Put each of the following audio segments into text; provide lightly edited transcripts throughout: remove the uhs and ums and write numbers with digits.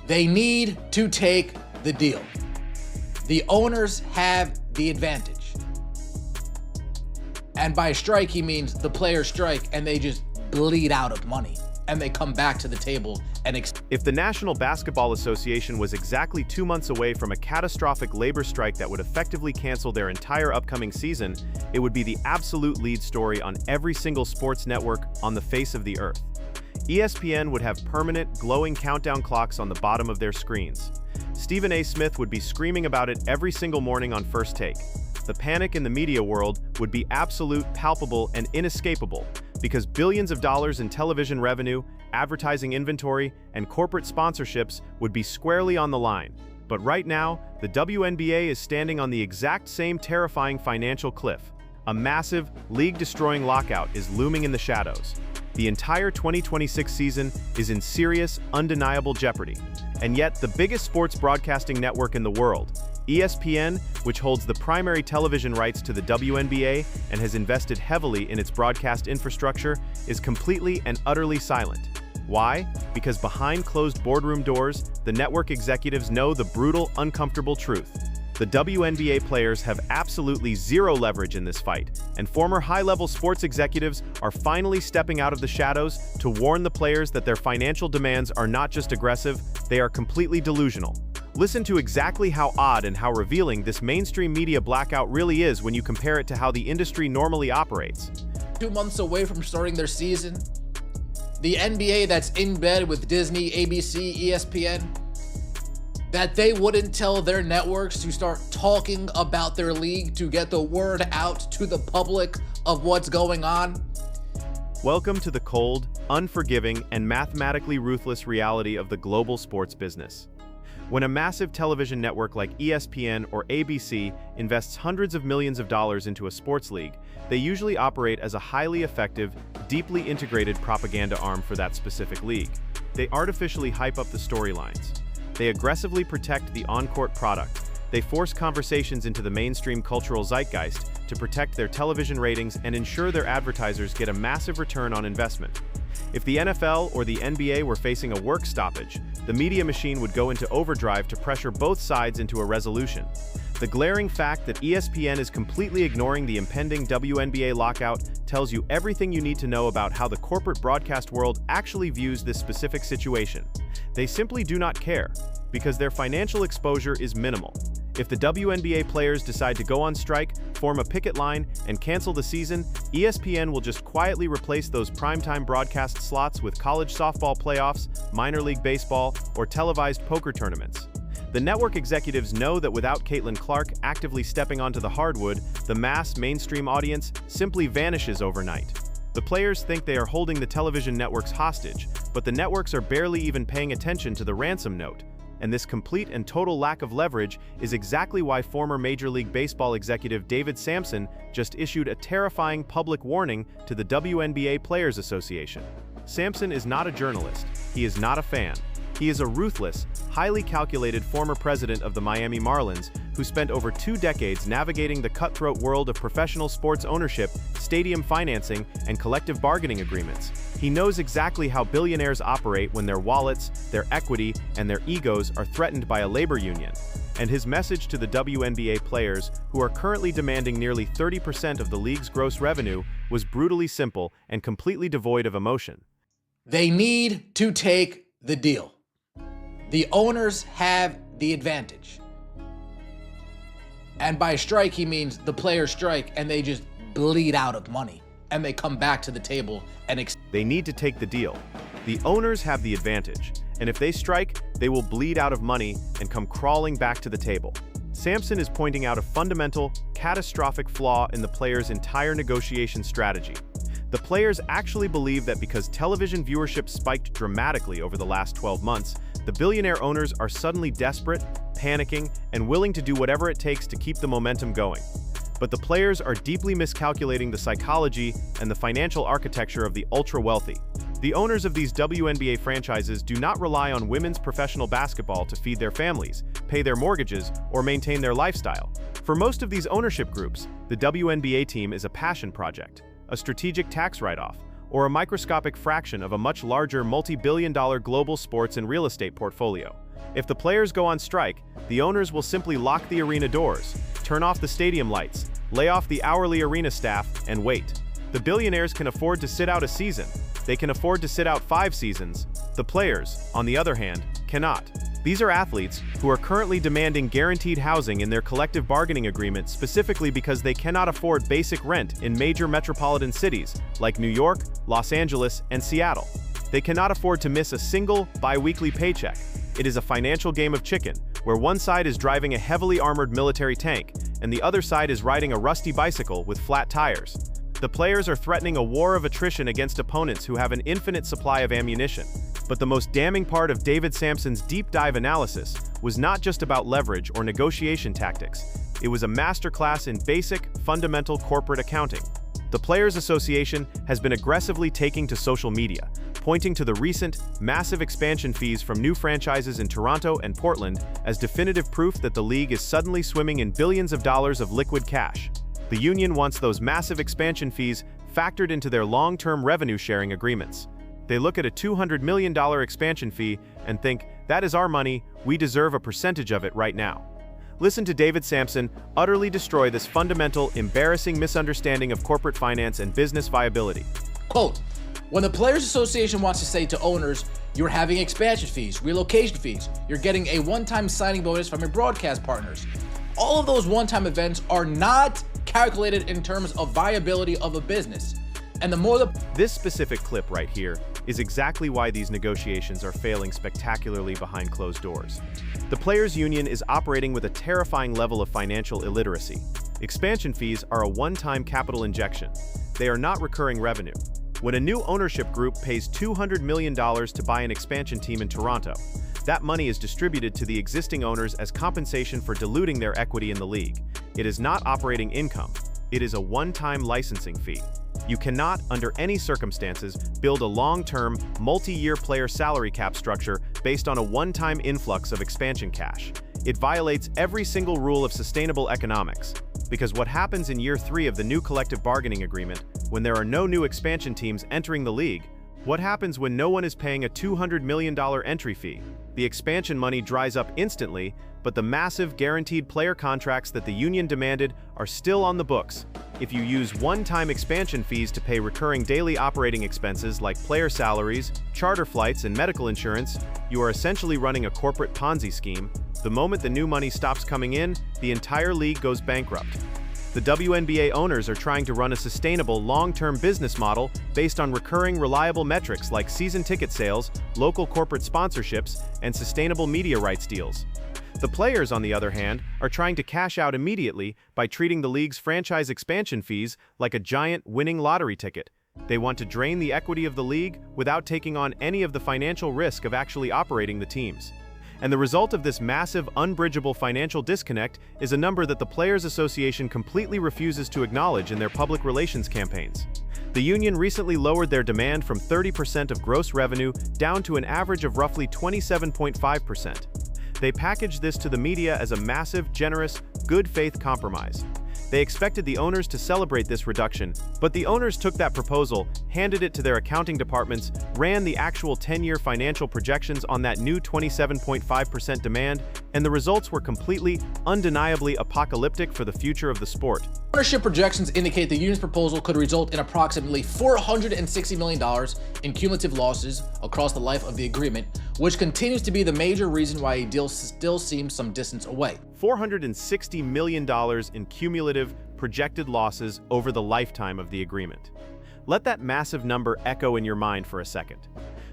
They need to take the deal. The owners have the advantage. And by strike, he means the players strike and they just bleed out of money and they come back to the table and If the National Basketball Association was exactly 2 months away from a catastrophic labor strike that would effectively cancel their entire upcoming season, it would be the absolute lead story on every single sports network on the face of the earth. ESPN would have permanent, glowing countdown clocks on the bottom of their screens. Stephen A. Smith would be screaming about it every single morning on First Take. The panic in the media world would be absolute, palpable, and inescapable, because billions of dollars in television revenue, advertising inventory, and corporate sponsorships would be squarely on the line. But right now, the WNBA is standing on the exact same terrifying financial cliff. A massive, league-destroying lockout is looming in the shadows. The entire 2026 season is in serious, undeniable jeopardy. And yet, the biggest sports broadcasting network in the world, ESPN, which holds the primary television rights to the WNBA and has invested heavily in its broadcast infrastructure, is completely and utterly silent. Why? Because behind closed boardroom doors, the network executives know the brutal, uncomfortable truth. The WNBA players have absolutely zero leverage in this fight, and former high-level sports executives are finally stepping out of the shadows to warn the players that their financial demands are not just aggressive, they are completely delusional. Listen to exactly how odd and how revealing this mainstream media blackout really is when you compare it to how the industry normally operates. 2 months away from starting their season, the NBA that's in bed with Disney, ABC, ESPN, that they wouldn't tell their networks to start talking about their league to get the word out to the public of what's going on. Welcome to the cold, unforgiving, and mathematically ruthless reality of the global sports business. When a massive television network like ESPN or ABC invests hundreds of millions of dollars into a sports league, they usually operate as a highly effective, deeply integrated propaganda arm for that specific league. They artificially hype up the storylines. They aggressively protect the on-court product. They force conversations into the mainstream cultural zeitgeist to protect their television ratings and ensure their advertisers get a massive return on investment. If the NFL or the NBA were facing a work stoppage, the media machine would go into overdrive to pressure both sides into a resolution. The glaring fact that ESPN is completely ignoring the impending WNBA lockout tells you everything you need to know about how the corporate broadcast world actually views this specific situation. They simply do not care, because their financial exposure is minimal. If the WNBA players decide to go on strike, form a picket line, and cancel the season, ESPN will just quietly replace those primetime broadcast slots with college softball playoffs, minor league baseball, or televised poker tournaments. The network executives know that without Caitlyn Clark actively stepping onto the hardwood, the mass mainstream audience simply vanishes overnight. The players think they are holding the television networks hostage, but the networks are barely even paying attention to the ransom note. And this complete and total lack of leverage is exactly why former Major League Baseball executive David Samson just issued a terrifying public warning to the WNBA Players Association. Samson is not a journalist. He is not a fan. He is a ruthless, highly calculated former president of the Miami Marlins who spent over 2 decades navigating the cutthroat world of professional sports ownership, stadium financing, and collective bargaining agreements. He knows exactly how billionaires operate when their wallets, their equity, and their egos are threatened by a labor union. And his message to the WNBA players, who are currently demanding nearly 30% of the league's gross revenue, was brutally simple and completely devoid of emotion. They need to take the deal. The owners have the advantage. And by strike, he means the players strike and they just bleed out of money and they come back to the table and They need to take the deal. The owners have the advantage, and if they strike, they will bleed out of money and come crawling back to the table. Samson is pointing out a fundamental, catastrophic flaw in the players' entire negotiation strategy. The players actually believe that because television viewership spiked dramatically over the last 12 months, the billionaire owners are suddenly desperate, panicking, and willing to do whatever it takes to keep the momentum going. But the players are deeply miscalculating the psychology and the financial architecture of the ultra-wealthy. The owners of these WNBA franchises do not rely on women's professional basketball to feed their families, pay their mortgages, or maintain their lifestyle. For most of these ownership groups, the WNBA team is a passion project, a strategic tax write-off, or a microscopic fraction of a much larger multi-billion-dollar global sports and real estate portfolio. If the players go on strike, the owners will simply lock the arena doors, turn off the stadium lights, lay off the hourly arena staff, and wait. The billionaires can afford to sit out a season. They can afford to sit out 5 seasons. The players, on the other hand, cannot. These are athletes who are currently demanding guaranteed housing in their collective bargaining agreement specifically because they cannot afford basic rent in major metropolitan cities like New York, Los Angeles, and Seattle. They cannot afford to miss a single bi-weekly paycheck. It is a financial game of chicken, where one side is driving a heavily armored military tank, and the other side is riding a rusty bicycle with flat tires. The players are threatening a war of attrition against opponents who have an infinite supply of ammunition. But the most damning part of David Samson's deep dive analysis was not just about leverage or negotiation tactics. It was a masterclass in basic, fundamental corporate accounting. The Players Association has been aggressively taking to social media, pointing to the recent, massive expansion fees from new franchises in Toronto and Portland as definitive proof that the league is suddenly swimming in billions of dollars of liquid cash. The union wants those massive expansion fees factored into their long-term revenue-sharing agreements. They look at a $200 million expansion fee and think, that is our money, we deserve a percentage of it right now. Listen to David Samson utterly destroy this fundamental, embarrassing misunderstanding of corporate finance and business viability. Quote, when the Players Association wants to say to owners, you're having expansion fees, relocation fees, you're getting a one-time signing bonus from your broadcast partners. All of those one-time events are not calculated in terms of viability of a business. And the more This specific clip right here is exactly why these negotiations are failing spectacularly behind closed doors. The Players Union is operating with a terrifying level of financial illiteracy. Expansion fees are a one-time capital injection. They are not recurring revenue. When a new ownership group pays $200 million to buy an expansion team in Toronto, that money is distributed to the existing owners as compensation for diluting their equity in the league. It is not operating income. It is a one-time licensing fee. You cannot, under any circumstances, build a long-term, multi-year player salary cap structure based on a one-time influx of expansion cash. It violates every single rule of sustainable economics. Because what happens in year 3 of the new collective bargaining agreement, when there are no new expansion teams entering the league? What happens when no one is paying a $200 million entry fee? The expansion money dries up instantly, but the massive guaranteed player contracts that the union demanded are still on the books. If you use one-time expansion fees to pay recurring daily operating expenses like player salaries, charter flights, and medical insurance, you are essentially running a corporate Ponzi scheme. The moment the new money stops coming in, the entire league goes bankrupt. The WNBA owners are trying to run a sustainable, long-term business model based on recurring, reliable metrics like season ticket sales, local corporate sponsorships, and sustainable media rights deals. The players, on the other hand, are trying to cash out immediately by treating the league's franchise expansion fees like a giant winning lottery ticket. They want to drain the equity of the league without taking on any of the financial risk of actually operating the teams. And the result of this massive, unbridgeable financial disconnect is a number that the Players Association completely refuses to acknowledge in their public relations campaigns. The union recently lowered their demand from 30% of gross revenue down to an average of roughly 27.5%. They packaged this to the media as a massive, generous, good-faith compromise. They expected the owners to celebrate this reduction, but the owners took that proposal, handed it to their accounting departments, ran the actual 10-year financial projections on that new 27.5% demand, and the results were completely, undeniably apocalyptic for the future of the sport. Ownership projections indicate the union's proposal could result in approximately $460 million in cumulative losses across the life of the agreement, which continues to be the major reason why a deal still seems some distance away. $460 million in cumulative projected losses over the lifetime of the agreement. Let that massive number echo in your mind for a second.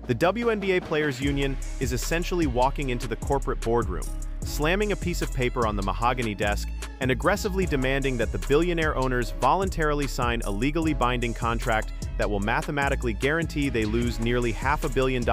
The WNBA Players Union is essentially walking into the corporate boardroom, slamming a piece of paper on the mahogany desk, and aggressively demanding that the billionaire owners voluntarily sign a legally binding contract that will mathematically guarantee they lose nearly $500 million.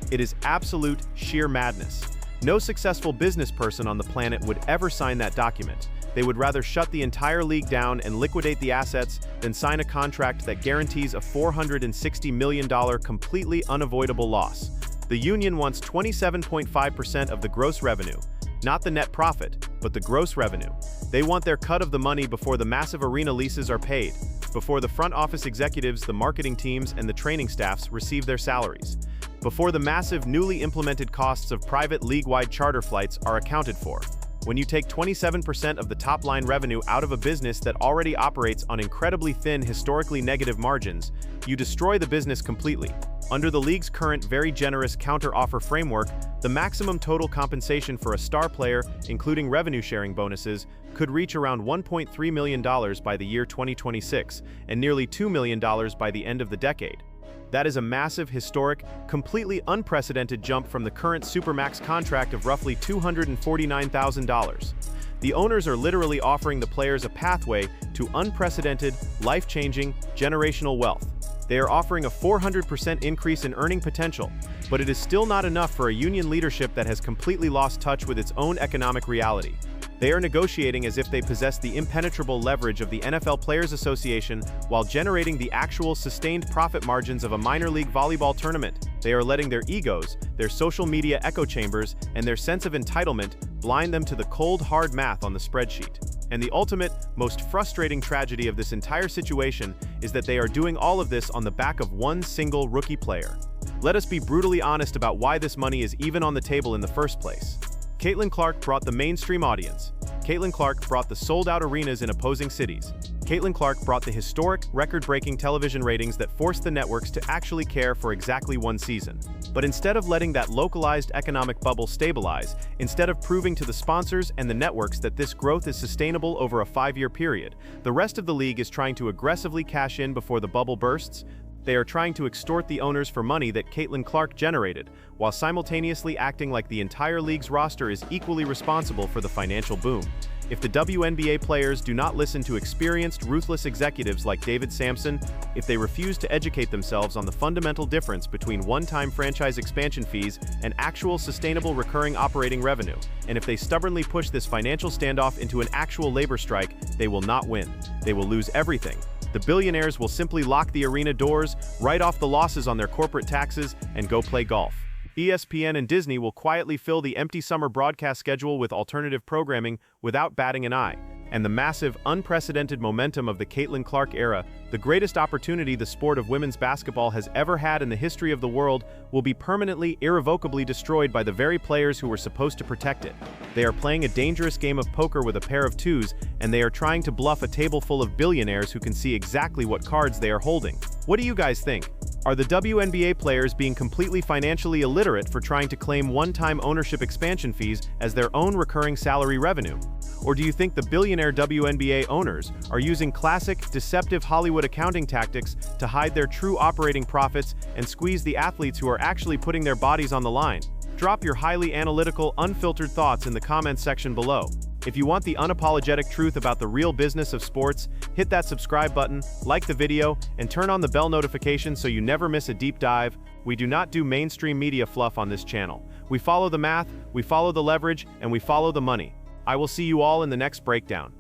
It is absolute, sheer madness. No successful business person on the planet would ever sign that document. They would rather shut the entire league down and liquidate the assets than sign a contract that guarantees a $460 million completely unavoidable loss. The union wants 27.5% of the gross revenue, not the net profit, but the gross revenue. They want their cut of the money before the massive arena leases are paid, before the front office executives, the marketing teams, and the training staffs receive their salaries. before the massive newly implemented costs of private league-wide charter flights are accounted for. When you take 27% of the top-line revenue out of a business that already operates on incredibly thin, historically negative margins, you destroy the business completely. Under the league's current very generous counter-offer framework, the maximum total compensation for a star player, including revenue-sharing bonuses, could reach around $1.3 million by the year 2026 and nearly $2 million by the end of the decade. That is a massive, historic, completely unprecedented jump from the current Supermax contract of roughly $249,000. The owners are literally offering the players a pathway to unprecedented, life-changing, generational wealth. They are offering a 400% increase in earning potential, but it is still not enough for a union leadership that has completely lost touch with its own economic reality. They are negotiating as if they possess the impenetrable leverage of the NFL Players Association while generating the actual sustained profit margins of a minor league volleyball tournament. They are letting their egos, their social media echo chambers, and their sense of entitlement blind them to the cold, hard math on the spreadsheet. And the ultimate, most frustrating tragedy of this entire situation is that they are doing all of this on the back of one single rookie player. Let us be brutally honest about why this money is even on the table in the first place. Caitlyn Clark brought the mainstream audience. Caitlyn Clark brought the sold-out arenas in opposing cities. Caitlyn Clark brought the historic, record-breaking television ratings that forced the networks to actually care for exactly one season. But instead of letting that localized economic bubble stabilize, instead of proving to the sponsors and the networks that this growth is sustainable over a 5-year period, the rest of the league is trying to aggressively cash in before the bubble bursts. They are trying to extort the owners for money that Caitlyn Clark generated, while simultaneously acting like the entire league's roster is equally responsible for the financial boom. If the WNBA players do not listen to experienced, ruthless executives like David Samson, if they refuse to educate themselves on the fundamental difference between one-time franchise expansion fees and actual sustainable recurring operating revenue, and if they stubbornly push this financial standoff into an actual labor strike, they will not win. They will lose everything. The billionaires will simply lock the arena doors, write off the losses on their corporate taxes, and go play golf. ESPN and Disney will quietly fill the empty summer broadcast schedule with alternative programming without batting an eye. And the massive, unprecedented momentum of the Caitlyn Clark era, the greatest opportunity the sport of women's basketball has ever had in the history of the world, will be permanently, irrevocably destroyed by the very players who were supposed to protect it. They are playing a dangerous game of poker with a pair of twos, and they are trying to bluff a table full of billionaires who can see exactly what cards they are holding. What do you guys think? Are the WNBA players being completely financially illiterate for trying to claim one-time ownership expansion fees as their own recurring salary revenue? Or do you think the billionaire WNBA owners are using classic, deceptive Hollywood accounting tactics to hide their true operating profits and squeeze the athletes who are actually putting their bodies on the line? Drop your highly analytical, unfiltered thoughts in the comments section below. If you want the unapologetic truth about the real business of sports, hit that subscribe button, like the video, and turn on the bell notification so you never miss a deep dive. We do not do mainstream media fluff on this channel. We follow the math, we follow the leverage, and we follow the money. I will see you all in the next breakdown.